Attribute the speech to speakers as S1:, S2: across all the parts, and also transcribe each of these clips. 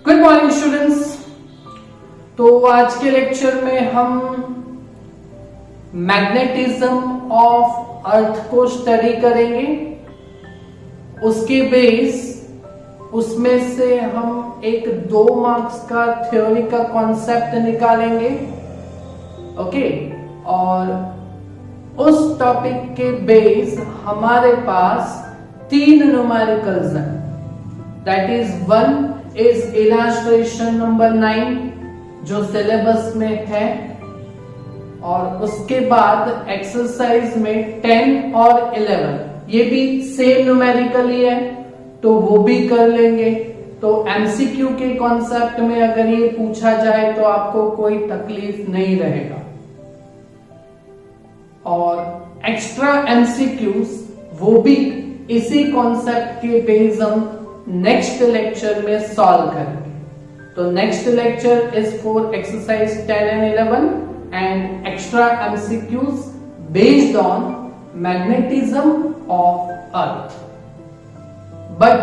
S1: Good morning students. तो आज के लेक्चर में हम मैग्नेटिज्म ऑफ अर्थ को स्टडी करेंगे। उसके बेस उसमें से हम एक 2 मार्क्स का थ्योरी का कॉन्सेप्ट निकालेंगे। ओके, और उस टॉपिक के बेस हमारे पास 3 न्यूमेरिकल्स हैं। That is 1 is illustration number 9 जो सिलेबस में है, और उसके बाद एक्सरसाइज में 10 और 11 ये भी सेम न्यूमेरिकल ही है, तो वो भी कर लेंगे। तो एमसीक्यू के कॉन्सेप्ट में अगर ये पूछा जाए तो आपको कोई तकलीफ नहीं रहेगा। और एक्स्ट्रा एमसीक्यूज वो भी इसी कॉन्सेप्ट के बेस हम नेक्स्ट लेक्चर में सॉल्व करेंगे। तो next lecture is for exercise 10 and 11 and extra MCQs based on magnetism of earth. But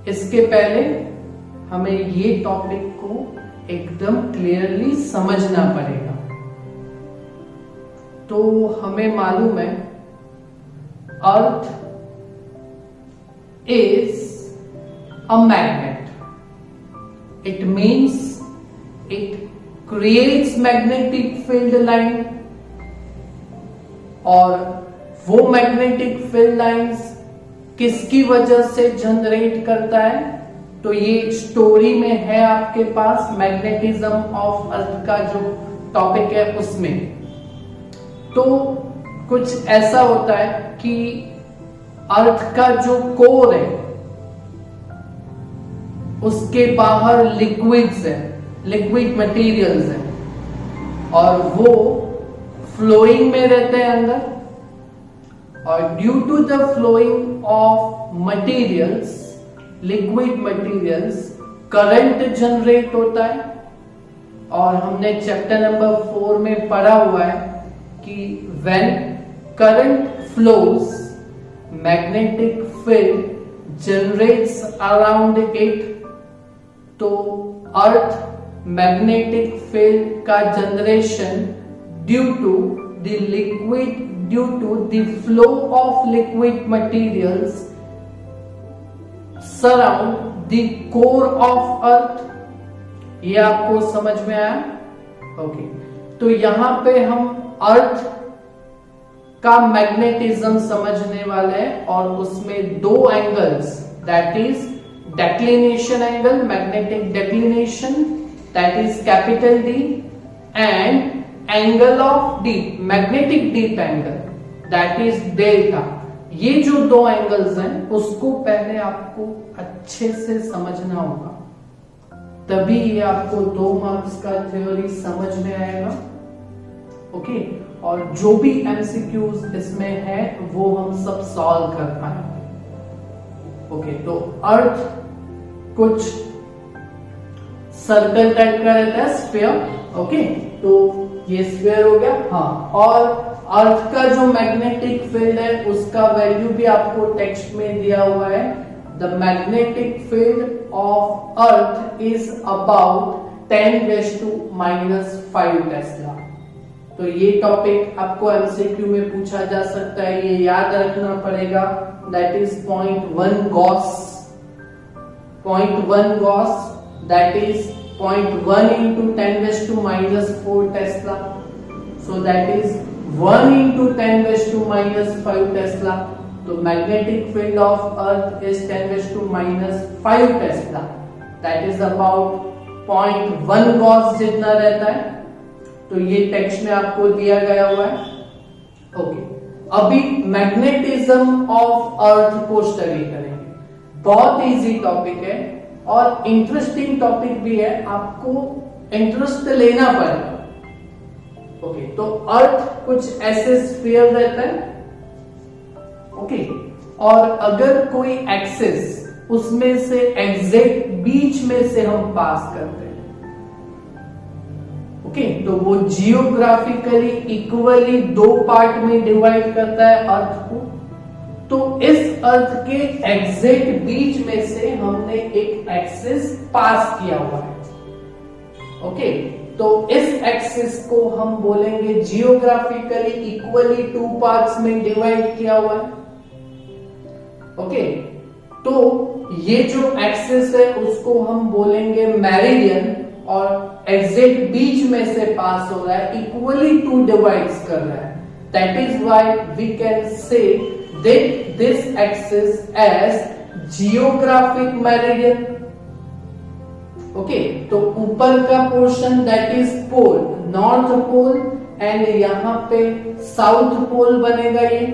S1: इसके पहले हमें ये टॉपिक को एकदम क्लियरली समझना पड़ेगा। तो हमें मालूम है अर्थ is a magnet. It means it creates magnetic field line, और वो magnetic field lines किसकी वजह से जनरेट करता है? तो ये स्टोरी में है आपके पास मैग्नेटिज्म ऑफ अर्थ का जो टॉपिक है उसमें। तो कुछ ऐसा होता है कि अर्थ का जो कोर है उसके बाहर लिक्विड्स है, लिक्विड मटेरियल्स है, और वो फ्लोइंग में रहते हैं अंदर। और due to the flowing of materials, liquid materials, current generate होता है। और हमने चैप्टर नंबर 4 में पढ़ा हुआ है कि when current flows magnetic field generates around it. तो अर्थ मैग्नेटिक फील्ड का generation due to the flow of liquid materials surround the core of earth. ये आपको समझ में आया? ओके, तो यहां पे हम अर्थ का मैग्नेटिज्म समझने वाले हैं, और उसमें 2 angles, that is declination angle, magnetic declination, that is capital D, and angle of D, magnetic dip angle, that is delta. ये जो 2 एंगल्स हैं उसको पहले आपको अच्छे से समझना होगा, तभी ये आपको 2 मार्क्स का थ्योरी समझ में आएगा। ओके, और जो भी एमसीक्यूज इसमें है वो हम सब सॉल्व कर पाएंगे। ओके, तो अर्थ कुछ सर्कल टाइप का रहता है, स्फीयर। ओके, तो ये स्फीयर हो गया। हाँ, और अर्थ का जो मैग्नेटिक फील्ड है उसका वैल्यू भी आपको टेक्स्ट में दिया हुआ है। The magnetic field of earth is about 10⁻⁻5 tesla. तो ये टॉपिक आपको एमसीक्यू में पूछा जा सकता है, ये याद रखना पड़ेगा। That is 0.1 gauss, 0.1 gauss, that is 0.1 into 10⁻⁻4 tesla. So that is 1 into 10⁻⁻5 tesla. तो magnetic field of earth is 10⁻⁻5 tesla, that is about 0.1 gauss जितना रहता है। तो ये टेक्स्ट में आपको दिया गया हुआ है। ओके, अभी मैग्नेटिज्म ऑफ अर्थ को स्टडी करेंगे। बहुत इजी टॉपिक है और इंटरेस्टिंग टॉपिक भी है, आपको इंटरेस्ट लेना पड़ेगा। ओके, तो अर्थ कुछ ऐसे स्फीयर रहता है। ओके, और अगर कोई एक्सिस उसमें से एग्जैक्ट बीच में से हम पास करते हैं, ओके, तो वो जियोग्राफिकली इक्वली 2 पार्ट में डिवाइड करता है अर्थ को। तो इस अर्थ के एग्जैक्ट बीच में से हमने एक एक्सिस पास किया हुआ है। ओके, तो इस एक्सिस को हम बोलेंगे जियोग्राफिकली इक्वली टू पार्ट्स में डिवाइड किया हुआ है। ओके, तो ये जो एक्सिस है उसको हम बोलेंगे मेरिडियन, और एग्जैक्ट बीच में से पास हो रहा है, इक्वली टू डिवाइड्स कर रहा है। That is why we can say that this axis as geographic meridian. Okay, तो ऊपर का portion that is pole, north pole, and यहां पे साउथ पोल बनेगा ये।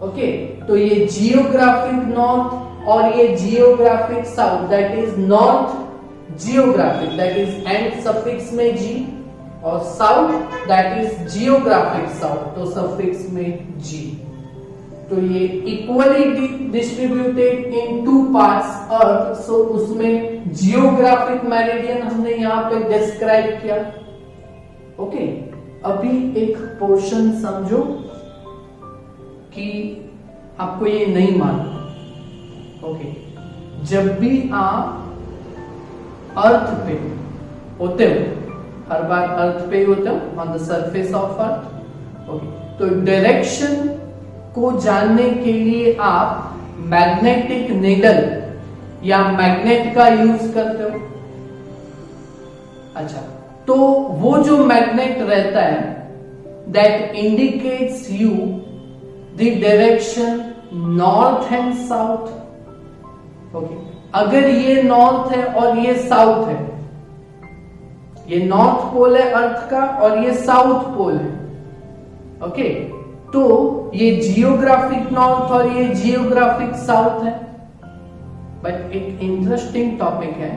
S1: ओके, तो ये जियोग्राफिक नॉर्थ और ये geographic south, that is north geographic, that is end suffix में जी, और south that is geographic south, तो सफिक्स में जी। तो ये equally distributed in two parts earth, so उसमें जियोग्राफिक मेरिडियन हमने यहां पे डिस्क्राइब किया। ओके, अभी एक पोर्शन समझो कि आपको ये नहीं मालूम। ओके, जब भी आप अर्थ पे होते हो, हर बार अर्थ पे ही होते हो, on the surface of earth. Okay, तो डायरेक्शन को जानने के लिए आप मैग्नेटिक नीडल या मैग्नेट का यूज करते हो। अच्छा, तो वो जो मैग्नेट रहता है that indicates you the direction north and south. Okay, अगर ये नॉर्थ है और ये साउथ है, ये नॉर्थ पोल है अर्थ का और ये साउथ पोल है। ओके, तो ये जियोग्राफिक नॉर्थ और ये जियोग्राफिक साउथ है। बट एक इंटरेस्टिंग टॉपिक है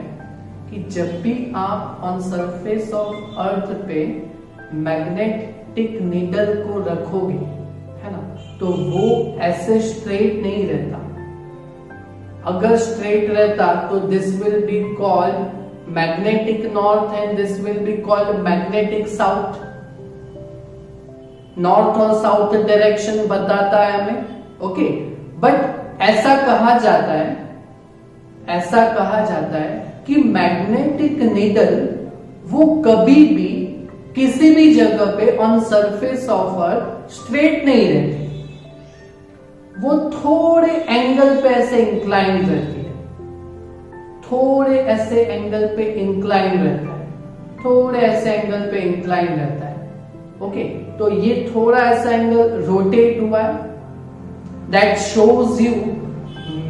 S1: कि जब भी आप ऑन सरफेस ऑफ अर्थ पे मैग्नेटिक नीडल को रखोगे, है ना, तो वो ऐसे स्ट्रेट नहीं रहता। अगर स्ट्रेट रहता तो this will be called magnetic north and this will be called magnetic south. North और साउथ डायरेक्शन बताता है हमें। ओके, बट ऐसा कहा जाता है कि मैग्नेटिक नीडल वो कभी भी किसी भी जगह पे on surface of earth straight नहीं रहती, वो थोड़े एंगल पे ऐसे इंक्लाइन रहती है, थोड़े ऐसे एंगल पे इंक्लाइन रहता है, थोड़े ऐसे एंगल पे इंक्लाइन रहता है। ओके, तो ये थोड़ा ऐसा एंगल रोटेट हुआ है, that shows you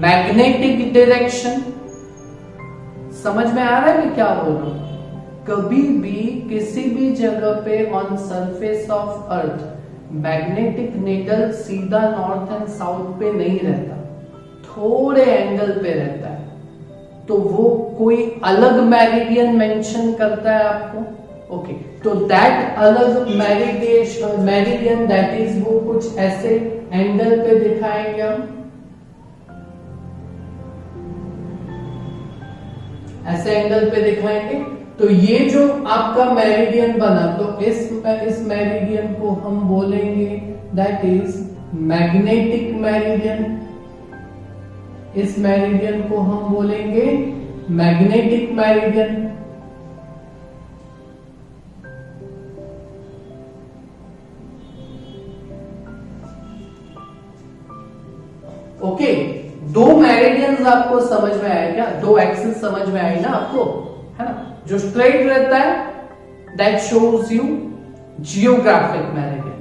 S1: magnetic direction. समझ में आ रहा है मैं क्या बोल रहा हूं? कभी भी किसी भी जगह पे on surface of earth magnetic needle सीधा नॉर्थ एंड साउथ पे नहीं रहता, थोड़े एंगल पे रहता है। तो वो कोई अलग मेरिडियन मेंशन करता है आपको। ओके, तो दैट अलग मेरिडियन दैट इज वो कुछ ऐसे एंगल पे दिखाएंगे हम, ऐसे एंगल पे दिखाएंगे। तो ये जो आपका मेरिडियन बना, तो इस मेरिडियन को हम बोलेंगे दैट इज मैग्नेटिक मेरिडियन। इस मेरिडियन को हम बोलेंगे मैग्नेटिक मेरिडियन। ओके, दो मेरिडियंस आपको समझ में आए क्या? दो एक्सिस समझ में आई ना आपको, है ना? जो स्ट्रेट रहता है that shows you geographic meridian,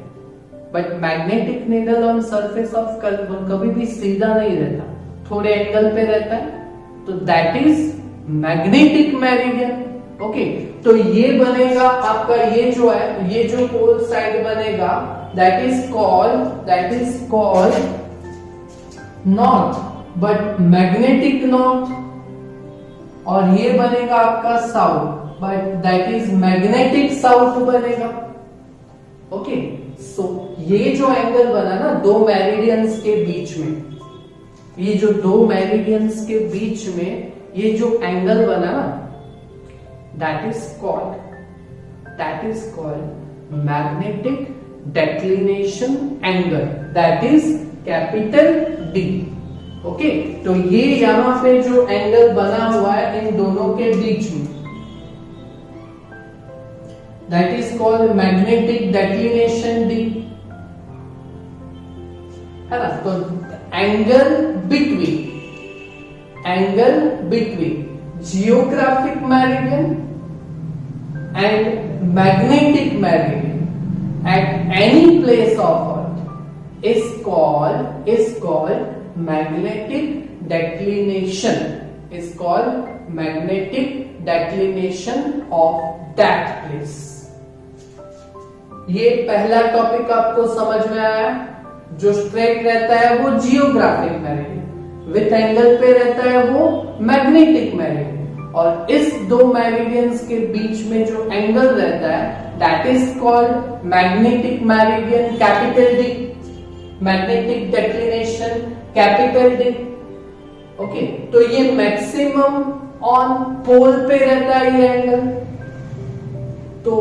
S1: but magnetic needle on surface of कभी भी सीधा नहीं रहता, थोड़े एंगल पे रहता है, तो that is magnetic meridian. Okay, तो ये बनेगा आपका, ये जो है, ये जो पोल साइड बनेगा that is called north, but magnetic north, और ये बनेगा आपका south, but that is magnetic south बनेगा। ओके, सो ये जो एंगल बना ना दो मेरिडियंस के बीच में, ये जो दो मेरिडियंस के बीच में ये जो एंगल बना ना that is called magnetic declination angle, that is capital D. Okay, तो ये यहां पे जो एंगल बना हुआ है इन दोनों के बीच में, that is called magnetic declination D, है ना। तो angle between geographic meridian and magnetic meridian at any place of earth is called magnetic declination, is called magnetic declination of that place। ये पहला टॉपिक आपको समझ में आया। जो स्ट्रेट रहता है वो जियोग्राफिक मेरिडियन, विथ एंगल पे रहता है वो मैग्नेटिक मेरिडियन, और इस दो मेरिडियंस के बीच में जो एंगल रहता है that is called magnetic meridian capital D, magnetic declination capital D. Okay, तो ये मैक्सिमम ऑन पोल पे रहता है ये एंगल। तो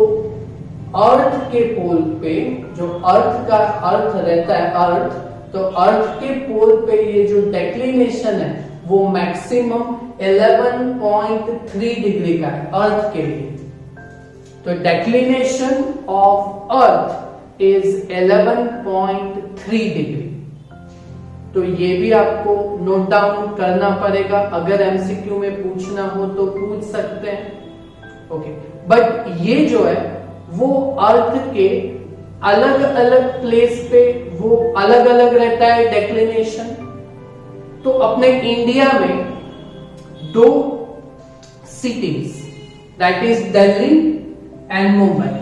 S1: अर्थ के पोल पे, जो अर्थ का अर्थ रहता है अर्थ, तो अर्थ के पोल पे ये जो डेक्लिनेशन है वो मैक्सिमम 11.3 डिग्री का है अर्थ के लिए। तो declination of earth is 11.3 degree. तो ये भी आपको नोट डाउन करना पड़ेगा, अगर एमसीक्यू में पूछना हो तो पूछ सकते हैं। ओके, बट ये जो है वो अर्थ के अलग अलग प्लेस पे वो अलग अलग रहता है डेक्लिनेशन। तो अपने इंडिया में दो cities that is Delhi and Mumbai.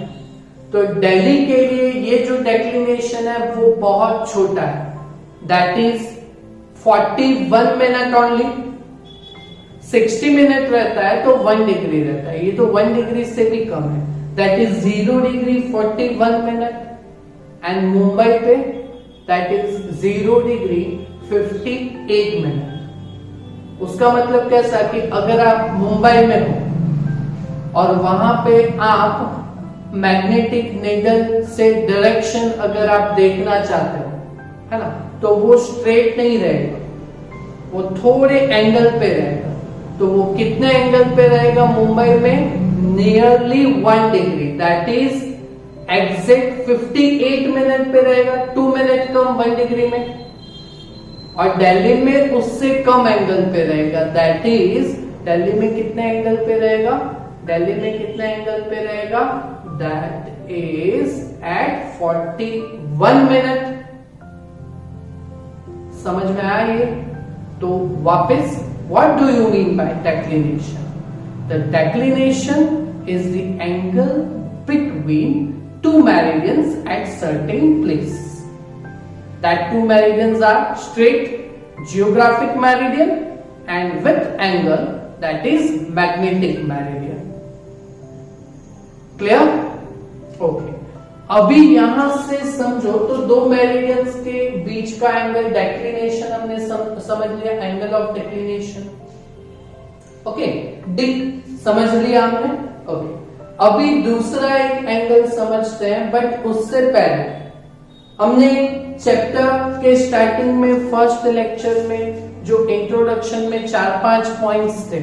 S1: तो दिल्ली के लिए ये जो डेक्लिनेशन है वो बहुत छोटा है, that is 41 minute only. 60 minute रहता है तो 1 डिग्री रहता है, ये तो 1 डिग्री से भी कम है, that is 0 degree 41 minute. And Mumbai पे दैट इज 0 डिग्री 58 मिनट। उसका मतलब कैसा कि अगर आप मुंबई में हो और वहां पे आप मैग्नेटिक नीडल से डायरेक्शन अगर आप देखना चाहते हो, है ना, तो वो स्ट्रेट नहीं रहेगा, वो थोड़े एंगल पे रहेगा। तो वो कितने एंगल पे रहेगा मुंबई में? Nearly 1 degree, that is exact 58 minute पे रहेगा, 2 मिनट कम 1 डिग्री में। और दिल्ली में उससे कम एंगल पे रहेगा, दैट इज दिल्ली में कितने एंगल पे रहेगा? दिल्ली में कितने एंगल पे रहेगा? That is at 41 minute. समझ में आया ये? तो वापस, what do you mean by declination? The declination is the angle between two meridians at certain place. That two meridians are straight geographic meridian and with angle, that is magnetic meridian. Clear? Okay. अभी यहां से समझो तो दो meridians के बीच का angle declination हमने समझ लिया, angle of declination. Okay, Dick समझ लिया हमने। ओके, अभी दूसरा एक एंगल समझते हैं, बट उससे पहले हमने चैप्टर के स्टार्टिंग में फर्स्ट लेक्चर में जो इंट्रोडक्शन में 4-5 पॉइंट्स थे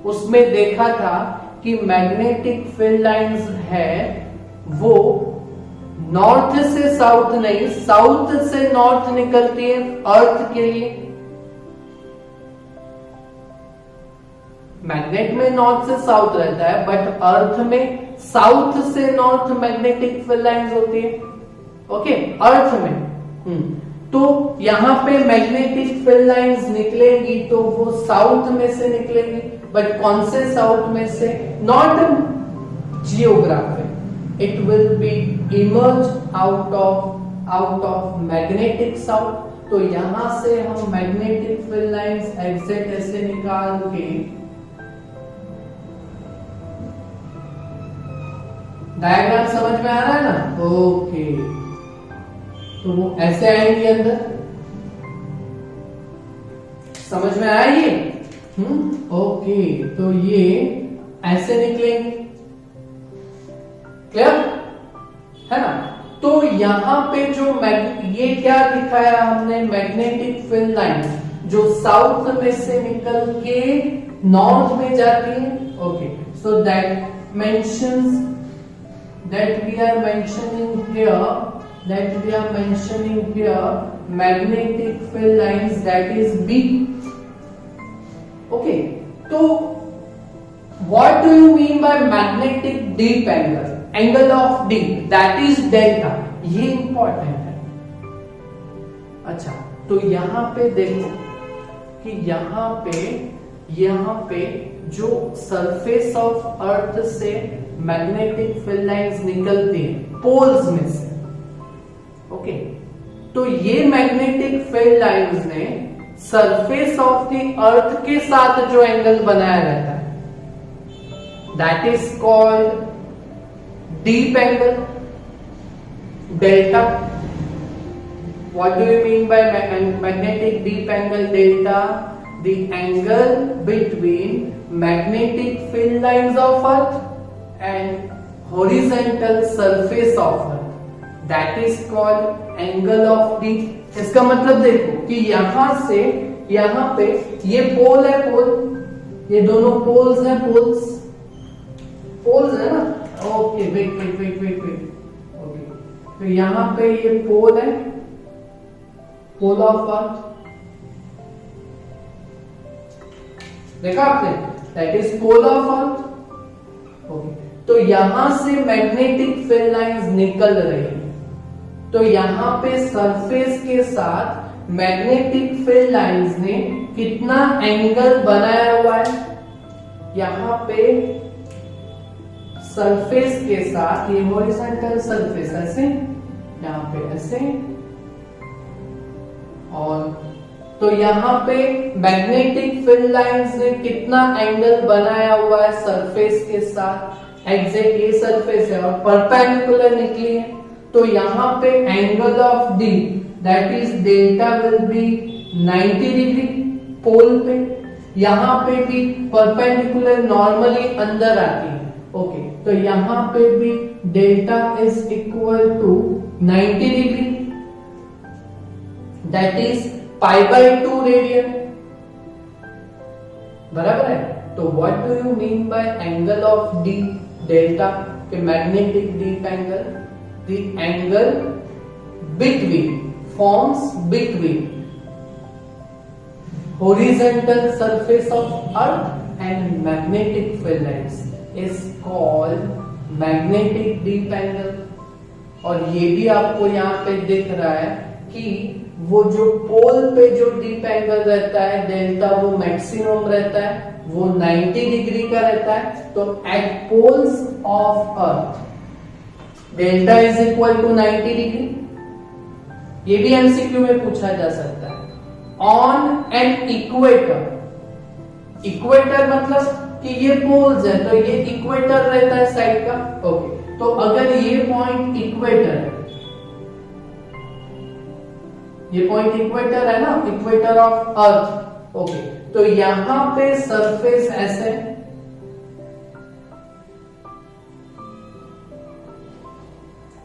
S1: उसमें देखा था कि मैग्नेटिक फील्ड लाइंस है वो नॉर्थ से साउथ नहीं, साउथ से नॉर्थ निकलती है अर्थ के लिए। मैग्नेट में नॉर्थ से साउथ रहता है, बट अर्थ में साउथ से नॉर्थ मैग्नेटिक फील्ड लाइंस होती है। ओके, अर्थ में तो यहां पे मैग्नेटिक फील्ड लाइंस निकलेंगी तो वो साउथ में से निकलेंगी, बट कौन से साउथ में से? Not geographic, it will be emerge out of magnetic south। तो यहां से हम मैग्नेटिक फील्ड लाइंस एग्जैक्ट ऐसे निकाल के डायग्राम समझ में आ रहा है ना? ओके, तो वो ऐसे आएंगे अंदर, समझ में आया ये? ओके, तो ये ऐसे निकलेंगे, क्लियर है ना? तो यहाँ पे जो ये क्या दिखाया हमने, मैग्नेटिक फील्ड लाइन जो साउथ में से निकल के नॉर्थ में जाती है. Okay, so that mentions that we are mentioning here magnetic field lines, that is B. Okay, so what do you mean by magnetic deep angle? Angle of D, that is delta. ये important है. अच्छा, तो यहाँ पे देखो कि यहाँ पे जो सरफेस ऑफ अर्थ से मैग्नेटिक फील्ड लाइंस निकलती है पोल्स में से. ओके, तो ये मैग्नेटिक फील्ड लाइंस ने सरफेस ऑफ द अर्थ के साथ जो एंगल बनाया रहता है, that is called deep angle, delta. What do you mean by magnetic dip angle delta? The angle between magnetic field lines of Earth and horizontal surface of Earth, that is called angle of D. इसका मतलब देखो कि यहां से यहां पे ये पोल है, ये दोनों पोल्स हैं, पोल्स है ना. Okay, wait. ओके, तो यहां पे ये पोल है, पोल ऑफ अर्थ, देखा आपने, that is pole of earth. Okay, तो यहां से मैग्नेटिक फील्ड लाइंस निकल रही है, तो यहां पे सरफेस के साथ मैग्नेटिक फील्ड लाइंस ने कितना एंगल बनाया हुआ है. यहां पे सरफेस के साथ ये हॉरिजॉन्टल सरफेस ऐसे, यहां पे ऐसे, और तो यहां पे मैग्नेटिक फील्ड लाइंस ने कितना एंगल बनाया हुआ है सरफेस के साथ. एग्जैक्ट ये सरफेस है और परपेंडिकुलर निकली है, तो यहां पे angle of D, that is delta, will be 90 degree pole पे. यहां पे भी परपेंडिकुलर नॉर्मली अंदर आती है. ओके, तो यहां पे भी delta is equal to 90 degree, that is π/2 radian. बराबर है. तो what do you mean by angle of D delta? के magnetic dip angle, the angle forms between horizontal surface of earth and magnetic field lines is called magnetic deep angle. और ये भी आपको यहाँ पे दिख रहा है कि वो जो पोल पे जो डीप एंगल रहता है डेल्टा, वो मैक्सिमम रहता है, वो 90 डिग्री का रहता है. तो at poles of earth delta is equal to 90 degree. ये भी एमसीक्यू में पूछा जा सकता है. ऑन एन इक्वेटर, इक्वेटर मतलब कि ये पोल्स है तो ये इक्वेटर रहता है साइड का. ओके, तो अगर ये पॉइंट इक्वेटर है, ये पॉइंट इक्वेटर है ना, इक्वेटर ऑफ अर्थ. ओके, तो यहां पे सरफेस ऐसे,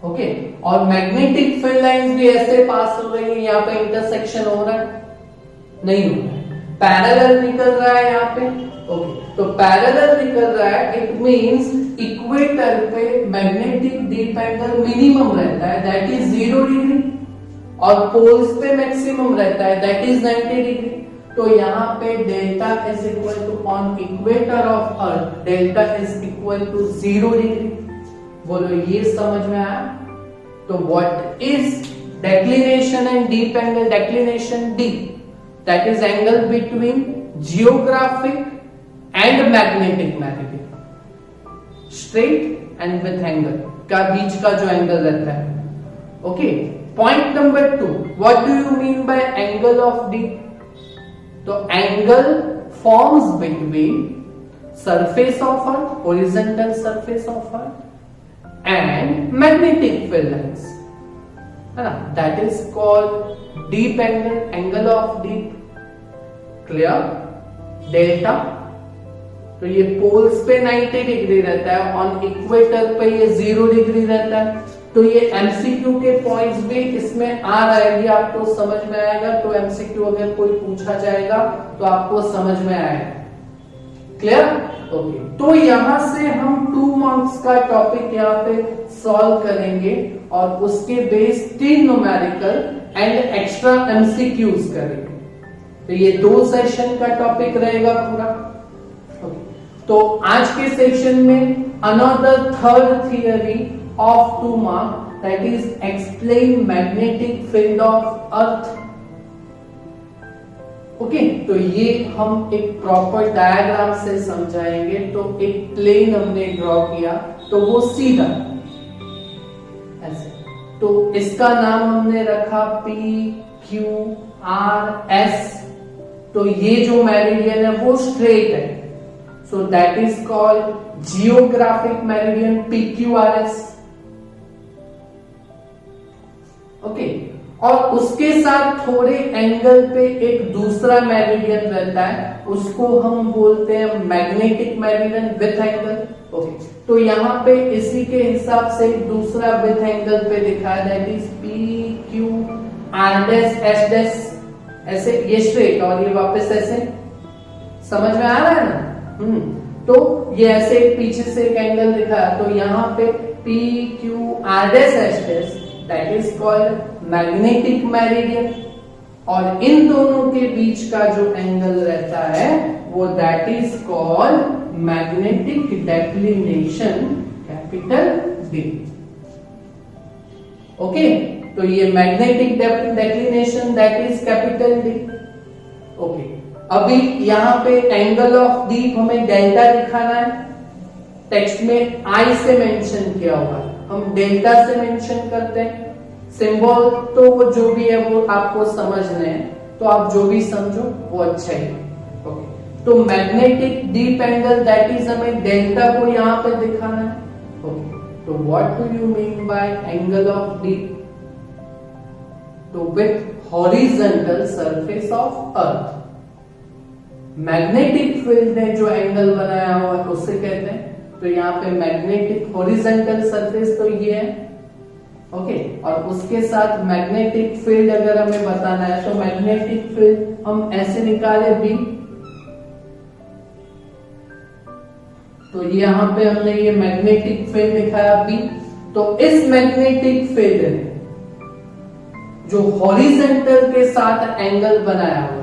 S1: ओके, और मैग्नेटिक फील्ड लाइंस भी ऐसे पास हो रही है. यहाँ पे इंटरसेक्शन हो रहा है? नहीं हो रहा है. पैरेलल निकल रहा है यहाँ पे. ओके, तो पैरेलल निकल रहा है, इट मींस इक्वेटर पे मैग्नेटिक डीप एंगल मिनिमम रहता है, दैट इज 0 डिग्री, और पोल्स पे मैक्सिमम रहता है, दैट इज 90 डिग्री. तो यहाँ पे delta is equal to, on equator of earth delta is equal to 0 degree. बोलो ये समझ में आया? तो what is declination and dip angle? Declination D, that is angle between geographic and magnetic meridian, straight and with angle का बीच का जो एंगल रहता है. Okay, point number 2, what do you mean by angle of D? तो angle forms between surface of earth, horizontal surface of earth, and magnetic field lines, है ना, that is called deep angle, angle of deep. clear? Delta, तो ये poles पे 90 degree रहता है, on equator पे ये 0 डिग्री रहता है. तो ये एमसीक्यू के पॉइंट्स भी इसमें आ रहा है, ये आपको समझ में आएगा। तो एमसीक्यू अगर कोई पूछा जाएगा तो आपको समझ में आएगा। क्लियर? ओके। तो यहां से हम 2 मार्क्स का टॉपिक यहाँ पे सॉल्व करेंगे और उसके base 3 numerical and extra MCQs करेंगे। तो ये 2 सेशन का टॉपिक रहेगा पूरा। तो आज के सेशन में another third theory of 2 mark, that is explain magnetic field of earth. Okay, तो ये हम एक प्रॉपर डायग्राम से समझाएंगे। तो एक प्लेन हमने ड्रॉ किया, तो वो सीधा ऐसे, तो इसका नाम हमने रखा P Q R S। तो ये जो मेरिडियन है वो स्ट्रेट है, सो that is called geographic meridian PQRS। Okay, और उसके साथ थोड़े एंगल पे एक दूसरा मेरिडियन रहता है, उसको हम बोलते हैं magnetic meridian with angle. Okay, तो यहाँ पे इसी के हिसाब से एक दूसरा विथ एंगल पे लिखा है, दैट इज PQRS। ऐसे ये स्ट्रेट और ये वापस ऐसे, समझ में आ रहा है ना? तो ये ऐसे पीछे से एक एंगल दिखा है, तो यहाँ पे PQRS that is called magnetic meridian, और इन दोनों के बीच का जो एंगल रहता है वो that is called magnetic declination, capital D। Okay, तो ये magnetic declination that is capital D। Okay, अभी यहाँ पे एंगल ऑफ D हमें डेल्टा दिखाना है, टेक्स्ट में I से मेंशन किया हुआ है, हम डेल्टा से मेंशन करते हैं। सिंबल तो वो जो भी है वो आपको समझना है, तो आप जो भी समझो वो अच्छा ही। ओके, तो magnetic dip angle that is हमें डेल्टा को यहाँ पे दिखाना है। ओके, तो what do you mean by angle of D? तो with horizontal surface of earth. Magnetic field ने जो एंगल बनाया हुआ है उसे कहते हैं। तो यहाँ पे मैग्नेटिक हॉरिजॉन्टल सरफेस तो ये है। ओके, और उसके साथ मैग्नेटिक फील्ड अगर हमें बताना है तो मैग्नेटिक फील्ड हम ऐसे निकाले B। तो यहाँ पे हमने ये मैग्नेटिक फील्ड दिखाया B। तो इस मैग्नेटिक फील्ड ने जो हॉरिजॉन्टल के साथ एंगल बनाया हुआ है,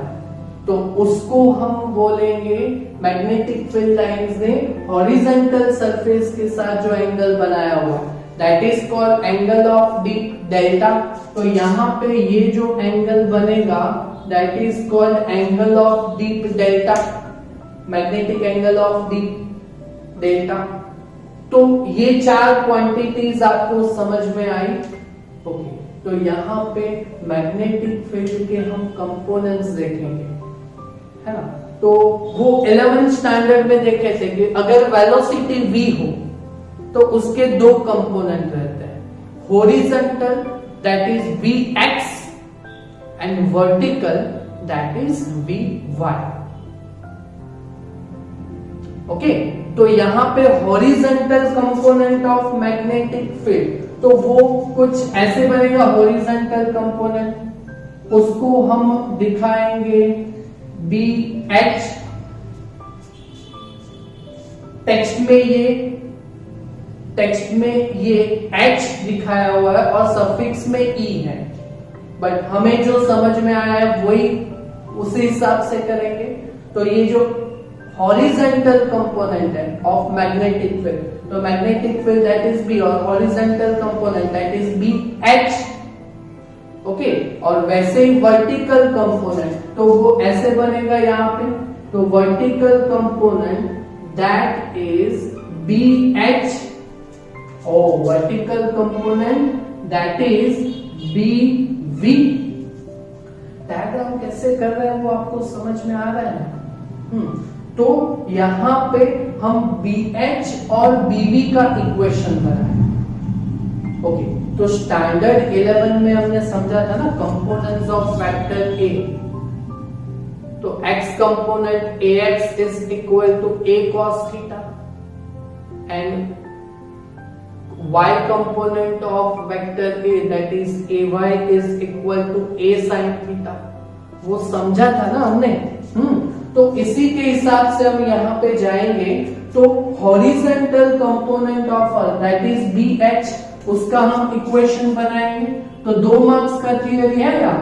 S1: तो उसको हम बोलेंगे, मैग्नेटिक फील्ड लाइंस ने हॉरिजॉन्टल सरफेस के साथ जो एंगल बनाया हुआ है that is called angle of deep delta. तो यहाँ पे ये जो एंगल बनेगा that is called angle of deep delta, magnetic angle of deep delta. तो ये 4 क्वांटिटीज आपको समझ में आई। ओके, तो यहाँ पे मैग्नेटिक फील्ड के हम कंपोनेंट्स देखेंगे, है ना? तो वो 11th स्टैंडर्ड में देखे थे कि अगर वेलोसिटी v हो तो उसके 2 कंपोनेंट रहते हैं, horizontal that is vx and vertical that is vy। Okay, तो यहाँ पे horizontal component of magnetic field, तो वो कुछ ऐसे बनेगा हॉरिजॉन्टल कंपोनेंट, उसको हम दिखाएंगे BH। टेक्स्ट में ये H दिखाया हुआ है और सफिक्स में E है, बट हमें जो समझ में आया है वही उसी हिसाब से करेंगे। तो ये जो हॉरिजॉन्टल कंपोनेंट है ऑफ मैग्नेटिक फील्ड, तो magnetic field that is B और horizontal component that is BH। Okay, और वैसे ही वर्टिकल कंपोनेंट तो वो ऐसे बनेगा यहाँ पे, तो vertical component that is BH और vertical component that is BV। Diagram कैसे कर रहे हैं वो आपको समझ में आ रहा है? तो यहां पे हम BH और BV का इक्वेशन बनाए। ओके, तो स्टैंडर्ड 11 में हमने समझा था ना कंपोनेंट्स ऑफ वेक्टर A। तो x component AX is equal to A cos theta and y component of vector a that is ay is equal to a sin theta, वो समझा था ना हमने। तो इसी के हिसाब से हम यहाँ पे जाएंगे तो horizontal component of earth that is bh, उसका हम इक्वेशन बनाएंगे। तो 2 मार्क्स का थियरी है क्या,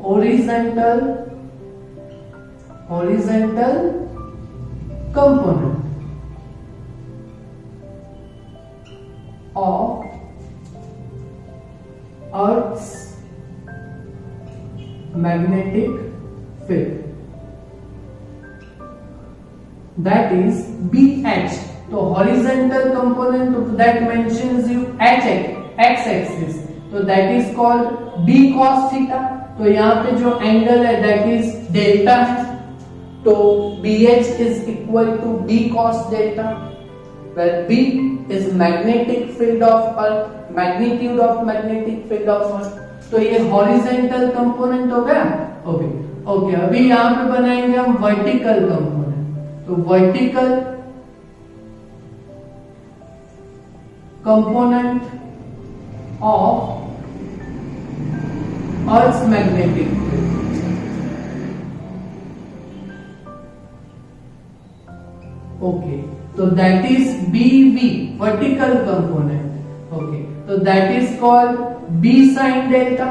S1: horizontal component of Earth's magnetic field that is BH। तो horizontal component that mentions you x axis, तो that is called B cos theta। तो यहाँ पे जो एंगल है that is डेल्टा है, तो BH is equal to B cos delta, where B is magnetic field of Earth, magnitude of magnetic field of Earth। तो ये हॉरिजॉन्टल कंपोनेंट हो गया। ओके, अभी यहाँ पे बनाएंगे हम वर्टिकल कंपोनेंट। तो vertical component of Earth's magnetic field, okay, so that is BV, vertical component, okay, so that is called B sin delta।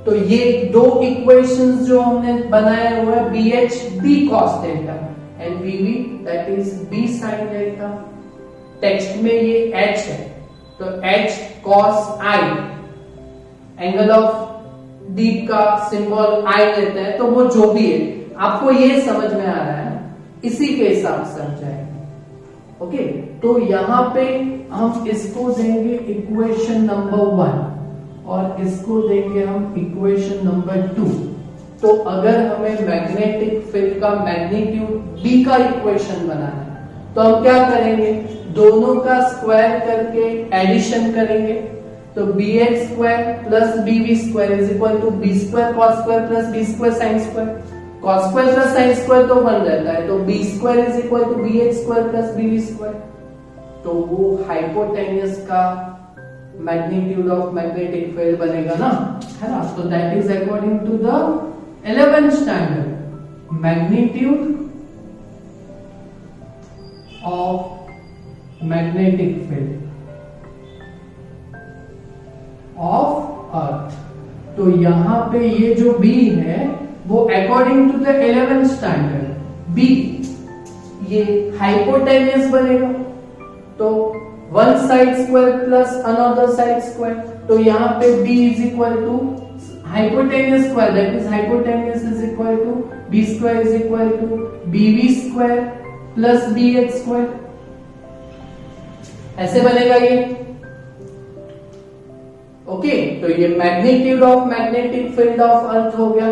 S1: तो ये 2 इक्वेशंस जो हमने बनाए हुए हैं BH B cos delta and BV that is B sin delta। Text में ये H है, तो H cos I, angle of deep का सिंबल I लेते हैं, तो वो जो भी है आपको ये समझ में आ रहा है, इसी के हिसाब से हम जाएंगे। ओके, तो यहाँ पे हम इसको देंगे इक्वेशन नंबर 1 और इसको देंगे हम इक्वेशन नंबर 2। तो अगर हमें मैग्नेटिक फील्ड का मैग्नीट्यूड B का इक्वेशन बनाना है तो हम क्या करेंगे, दोनों का स्क्वायर करके एडिशन करेंगे। तो bh square plus bv square is equal to b square cos square plus b square sin square. cos square plus sin square तो बन जाता है, तो b square is equal to bh square plus bv square. तो वो hypotenuse का magnitude of magnetic field बनेगा ना, है ना। तो that is according to the 11th standard magnitude of magnetic field of earth. तो यहां पे ये जो B है वो according to the 11th standard B ये हाइपोटेन्यूस बनेगा। तो one side square plus another side square, तो यहाँ पे B is equal to hypotenuse square that is hypotenuse is equal to B square is equal to BV square plus BH square, ऐसे बनेगा ये। Okay, तो ये magnitude of magnetic field of अर्थ हो गया।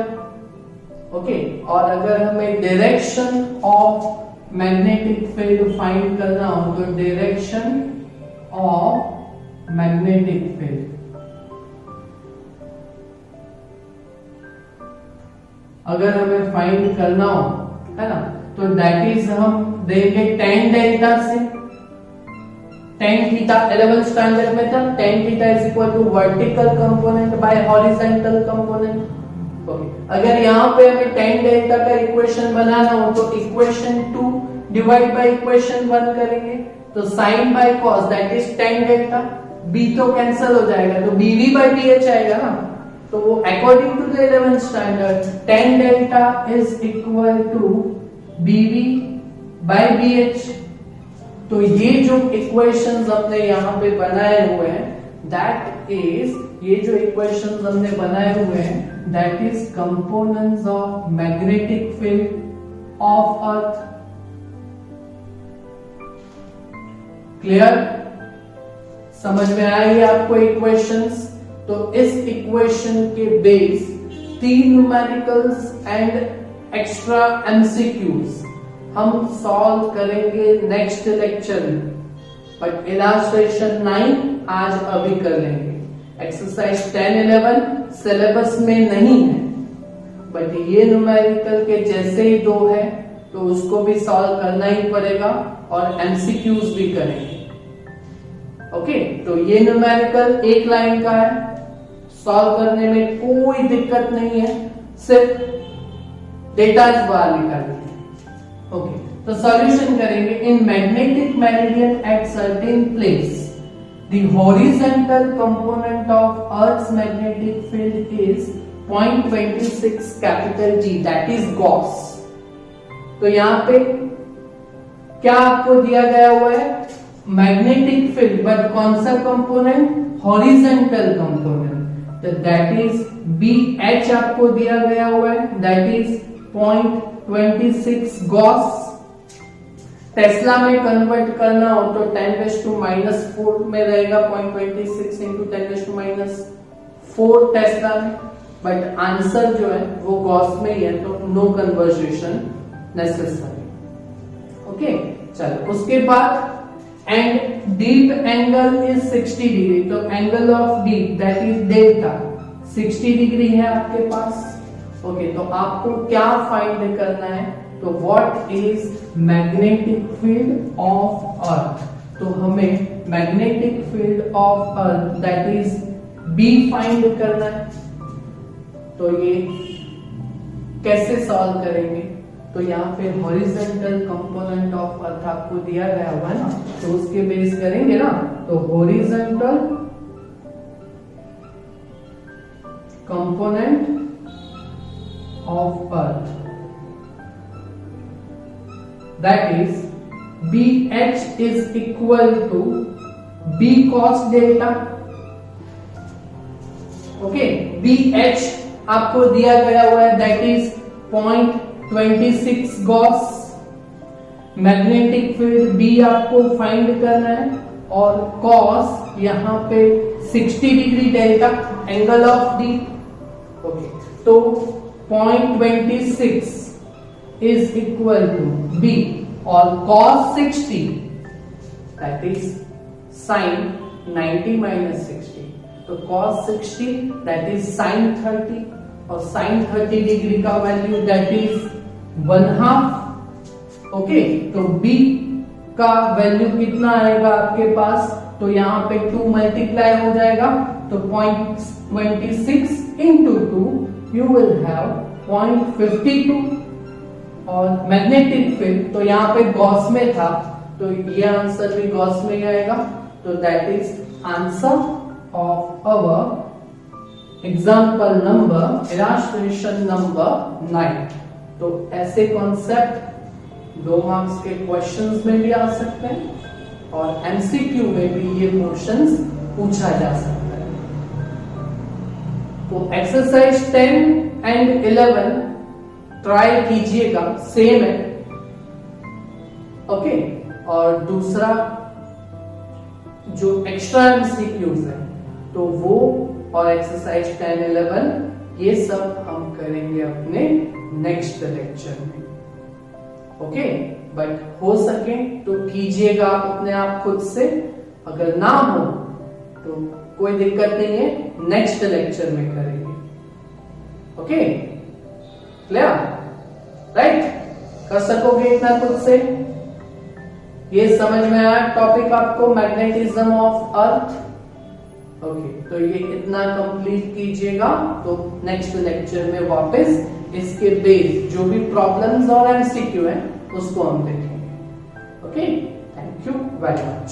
S1: ओके, और अगर हमें direction of magnetic field find करना हो तो डायरेक्शन ऑफ मैग्नेटिक फील्ड, अगर हमें फाइंड करना हो, है ना, तो दैट इज हम देंगे tan डेल्टा से tan थीटा 11th स्टैंडर्ड में था, tan theta is equal to vertical component by horizontal component. Okay, अगर यहाँ पे हमें tan डेल्टा का इक्वेशन बनाना हो तो इक्वेशन 2 डिवाइड बाय इक्वेशन 1 करेंगे, तो sin by cos that is tan delta, b तो कैंसिल हो जाएगा तो bv बाय bh आएगा ना। तो वो according to the 11th standard tan delta is equal to bv by bh। तो ये जो इक्वेशंस हमने यहाँ पे बनाए हुए हैं दैट इज, ये जो इक्वेशंस हमने बनाए हुए हैं that is components of magnetic field of earth. Clear, समझ में आएगी आपको इक्वेशंस। तो इस इक्वेशन के base 3 numericals and extra MCQs हम सॉल्व करेंगे नेक्स्ट लेक्चर में, बट इलास्ट्रेशन 9 आज अभी कर लेंगे। एक्सरसाइज 10-11 सिलेबस में नहीं है, बट ये न्यूमेरिकल के जैसे ही 2 है तो उसको भी सॉल्व करना ही पड़ेगा और एमसीक्यूज भी करेंगे। ओके, तो ये न्यूमेरिकल एक लाइन का है, सॉल्व करने में कोई दिक्कत नहीं है, सिर्फ डेटा बाहर निकालनी है। ओके, तो सॉल्यूशन करेंगे। In magnetic meridian at certain place the horizontal component of earth's magnetic field is 0.26 capital G, that is gauss. तो यहां पे क्या आपको दिया गया हुआ है? मैग्नेटिक फील्ड, बट कौन सा कंपोनेंट? हॉरिजॉन्टल कंपोनेंट, तो दैट इज BH आपको दिया गया हुआ है, दैट इज 0.26 गॉस। टेस्ला में कन्वर्ट करना हो तो 10⁻⁻⁴ में रहेगा 0.26 इंटू 10⁻⁴ टेस्ला में, बट आंसर जो है वो गॉस में ही है, तो नो कन्वर्जेशन नेसेसरी। ओके, चलो उसके बाद and dip angle is 60 degree, तो angle of dip that is delta 60 degree है आपके पास। ओके, तो आपको क्या फाइंड करना है? तो what is magnetic field of earth, तो हमें magnetic field of earth that is B find करना है। तो ये कैसे सॉल्व करेंगे? तो यहाँ पे हॉरिजॉन्टल कंपोनेंट ऑफ अर्थ आपको दिया गया हुआ है ना, तो उसके बेस करेंगे ना, तो horizontal component of earth that is BH is equal to B cos डेल्टा। ओके, BH आपको दिया गया हुआ है that is 0.26 gauss. Magnetic field B आपको फाइंड करना है, और cos यहाँ पे 60 degree delta angle of D। Okay, तो 0.26 इज इक्वल टू B और cos 60 दैट इज sin 90-60, तो cos 60 दैट इज sin 30, और sin 30 डिग्री का वैल्यू दैट इज 1/2। ओके, तो B का वैल्यू कितना आएगा आपके पास? तो यहाँ पे 2 मल्टीप्लाई हो जाएगा, तो 0.26 इंटू 2 यू विल हैव 0.52। और मैग्नेटिक फील्ड तो यहाँ पे गॉस में था, तो ये आंसर भी गॉस में ही आएगा, तो that is answer of our example number illustration number 9। तो ऐसे कॉन्सेप्ट 2 मार्क्स के क्वेश्चंस में भी आ सकते हैं और एमसीक्यू में भी ये क्वेश्चंस पूछा जा सकता है। तो एक्सरसाइज 10 एंड 11 ट्राई कीजिएगा, सेम है। ओके, और दूसरा जो एक्स्ट्रा एमसीक्यूज है तो वो और एक्सरसाइज 10, 11 ये सब हम करेंगे अपने नेक्स्ट लेक्चर में। ओके, बट हो सके तो कीजिएगा आप अपने आप खुद से, अगर ना हो तो कोई दिक्कत नहीं है, नेक्स्ट लेक्चर में करेंगे। Okay, clear? राइट, कर सकोगे इतना खुद से? ये समझ में आया टॉपिक आपको, मैग्नेटिज्म ऑफ अर्थ? ओके, तो ये इतना कंप्लीट कीजिएगा, तो नेक्स्ट लेक्चर में वापस इसके बेस जो भी प्रॉब्लम्स और एमसीक्यू है उसको हम देखेंगे। Okay, thank you very much.